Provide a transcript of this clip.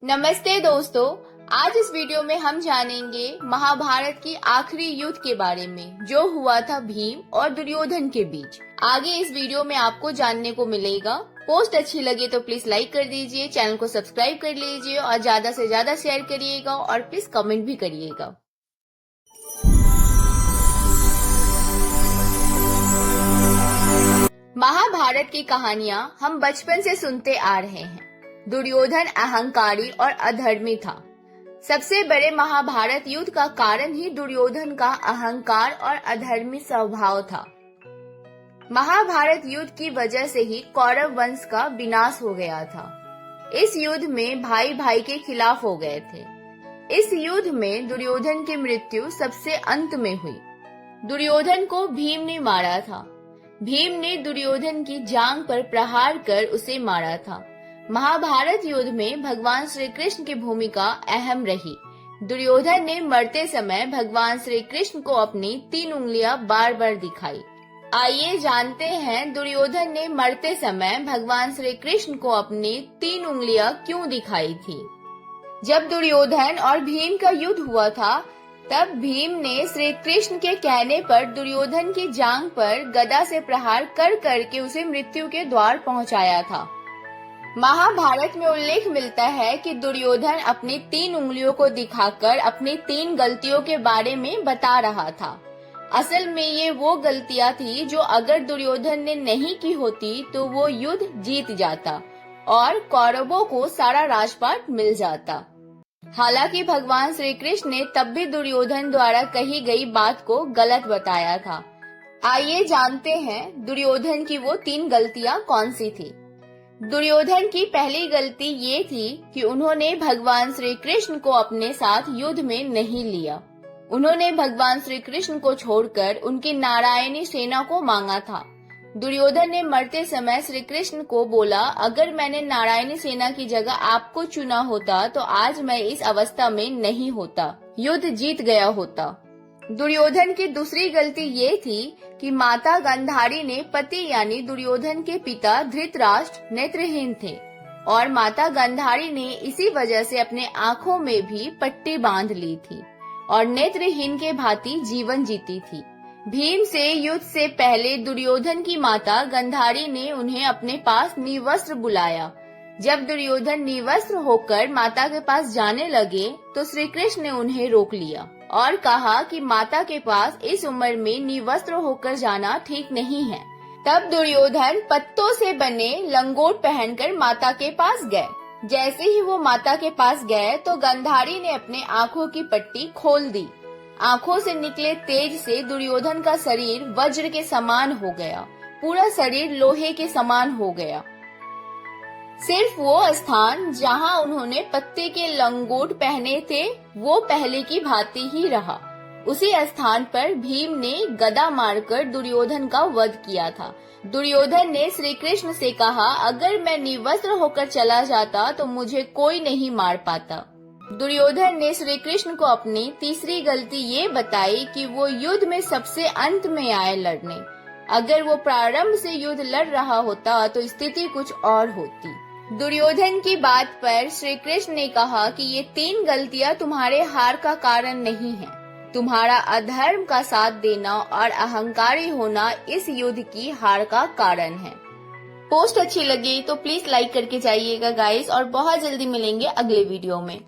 नमस्ते दोस्तों, आज इस वीडियो में हम जानेंगे महाभारत की आखिरी युद्ध के बारे में जो हुआ था भीम और दुर्योधन के बीच। आगे इस वीडियो में आपको जानने को मिलेगा। पोस्ट अच्छी लगे तो प्लीज लाइक कर दीजिए, चैनल को सब्सक्राइब कर लीजिए और ज्यादा से ज्यादा शेयर करिएगा और प्लीज कमेंट भी करिएगा। महाभारत की कहानियां हम बचपन से सुनते आ रहे हैं। दुर्योधन अहंकारी और अधर्मी था। सबसे बड़े महाभारत युद्ध का कारण ही दुर्योधन का अहंकार और अधर्मी स्वभाव था। महाभारत युद्ध की वजह से ही कौरव वंश का विनाश हो गया था। इस युद्ध में भाई भाई के खिलाफ हो गए थे। इस युद्ध में दुर्योधन की मृत्यु सबसे अंत में हुई। दुर्योधन को भीम ने मारा था। भीम ने दुर्योधन की जांघ पर प्रहार कर उसे मारा था। महाभारत युद्ध में भगवान श्री कृष्ण की भूमिका अहम रही। दुर्योधन ने मरते समय भगवान श्री कृष्ण को अपनी 3 उंगलियां बार बार दिखाई। आइए जानते हैं दुर्योधन ने मरते समय भगवान श्री कृष्ण को अपनी 3 उंगलियां क्यों दिखाई थी। जब दुर्योधन और भीम का युद्ध हुआ था तब भीम ने श्री कृष्ण के कहने पर दुर्योधन की जांघ पर गदा से प्रहार कर करके उसे मृत्यु के द्वार पहुंचाया था। महाभारत में उल्लेख मिलता है कि दुर्योधन अपनी 3 उंगलियों को दिखाकर अपनी 3 गलतियों के बारे में बता रहा था। असल में ये वो गलतियां थी जो अगर दुर्योधन ने नहीं की होती तो वो युद्ध जीत जाता और कौरवों को सारा राजपाट मिल जाता। हालांकि भगवान श्री कृष्ण ने तब भी दुर्योधन द्वारा कही गई बात को गलत बताया था। आइए जानते हैं दुर्योधन की वो 3 गलतियां कौन सी थी। दुर्योधन की पहली गलती ये थी कि उन्होंने भगवान श्री कृष्ण को अपने साथ युद्ध में नहीं लिया। उन्होंने भगवान श्री कृष्ण को छोड़कर उनकी नारायणी सेना को मांगा था। दुर्योधन ने मरते समय श्री कृष्ण को बोला, अगर मैंने नारायणी सेना की जगह आपको चुना होता तो आज मैं इस अवस्था में नहीं होता, युद्ध जीत गया होता। दुर्योधन की दूसरी गलती ये थी कि माता गांधारी ने पति यानी दुर्योधन के पिता धृतराष्ट्र नेत्रहीन थे और माता गांधारी ने इसी वजह से अपने आंखों में भी पट्टी बांध ली थी और नेत्रहीन के भांति जीवन जीती थी। भीम से युद्ध से पहले दुर्योधन की माता गांधारी ने उन्हें अपने पास निवस्त्र बुलाया। जब दुर्योधन निवस्त्र होकर माता के पास जाने लगे तो श्री कृष्ण ने उन्हें रोक लिया और कहा कि माता के पास इस उम्र में निवस्त्र होकर जाना ठीक नहीं है। तब दुर्योधन पत्तों से बने लंगोट पहनकर माता के पास गए। जैसे ही वो माता के पास गए तो गांधारी ने अपने आंखों की पट्टी खोल दी। आंखों से निकले तेज से दुर्योधन का शरीर वज्र के समान हो गया, पूरा शरीर लोहे के समान हो गया। सिर्फ वो स्थान जहां उन्होंने पत्ते के लंगोट पहने थे वो पहले की भांति ही रहा। उसी स्थान पर भीम ने गदा मारकर दुर्योधन का वध किया था। दुर्योधन ने श्री कृष्ण से कहा, अगर मैं निवस्त्र होकर चला जाता तो मुझे कोई नहीं मार पाता। दुर्योधन ने श्री कृष्ण को अपनी तीसरी गलती ये बताई कि वो युद्ध में सबसे अंत में आए लड़ने। अगर वो प्रारंभ से युद्ध लड़ रहा होता तो स्थिति कुछ और होती। दुर्योधन की बात पर श्री कृष्ण ने कहा कि ये 3 गलतियां तुम्हारे हार का कारण नहीं है। तुम्हारा अधर्म का साथ देना और अहंकारी होना इस युद्ध की हार का कारण है। पोस्ट अच्छी लगी तो प्लीज लाइक करके जाइएगा गाइस और बहुत जल्दी मिलेंगे अगले वीडियो में।